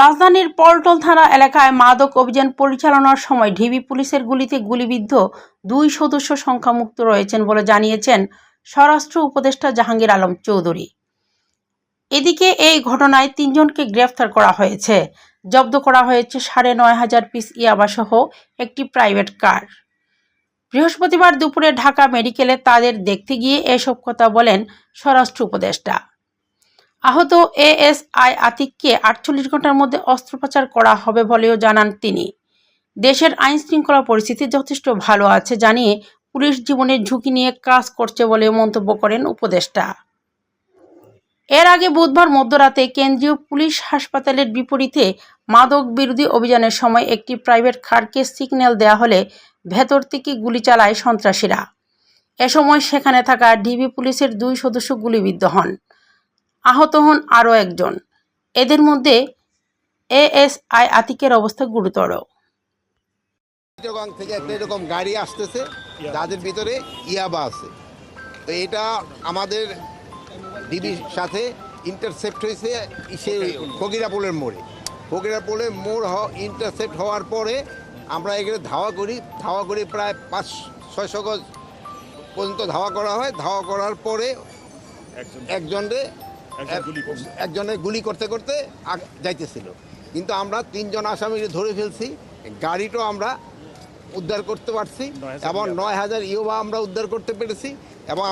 রাজধানীর পল্টন থানা এলাকায় মাদক অভিযান পরিচালনার সময় ঢিবি পুলিশের গুলিতে গুলিবিদ্ধ 2 সদস্য সংখ্যামুক্ত রয়েছেন বলে জানিয়েছেন স্বরাষ্ট্র উপদেষ্টা জাহাঙ্গীর আলম চৌধুরী। এদিকে এই ঘটনায় 3 জনকে গ্রেফতার করা হয়েছে। জব্দ করা হয়েছে ৯,৫০০ পিস ইয়াবাসহ একটি প্রাইভেট কার। বৃহস্পতিবার দুপুরে ঢাকা মেডিকেলে তাদের দেখতে গিয়ে এসব কথা বলেন স্বরাষ্ট্র উপদেষ্টা। আহত এএসআই আতিককে ৪৮ ঘন্টার মধ্যে অস্ত্রোপচার করা হবে বলেও জানান তিনি। দেশের আইনশৃঙ্খলা পরিস্থিতি যথেষ্ট ভালো আছে জানিয়ে পুলিশ জীবনের ঝুঁকি নিয়ে কাজ করছে বলেও মন্তব্য করেন উপদেষ্টা। এর আগে বুধবার মধ্যরাতে কেন্দ্রীয় পুলিশ হাসপাতালের বিপরীতে মাদক বিরোধী অভিযানের সময় একটি প্রাইভেট কারকে সিগন্যাল দেওয়া হলে ভেতর থেকে গুলি চালায় সন্ত্রাসীরা। এ সময় সেখানে থাকা ডিবি পুলিশের 2 সদস্য গুলিবিদ্ধ হন। আহত হন আরও একজন। এদের মধ্যে এএসআই আতিকের অবস্থা গুরুতর। চিটাগং থেকে একটা এরকম গাড়ি আসতেছে যাদের ভিতরে ইয়াবা আছে। তো এটা আমাদের ডিবির সাথে ইন্টারসেপ্ট হয়েছে সে ফকিরাপুলের মোড়ে। ফকিরাপুলের মোড় ইন্টারসেপ্ট হওয়ার পরে আমরা এখানে ধাওয়া করি প্রায় 500-600 গজ পর্যন্ত ধাওয়া করা হয়। ধাওয়া করার পরে একজনের গুলি করতে করতে যাইতেছিল, কিন্তু আমরা 3 জন আসামিকে ধরে ফেলছি। গাড়িটাও আমরা উদ্ধার করতে পারছি এবং 9,000 ইয়াবা আমরা উদ্ধার করতে পেরেছি এবং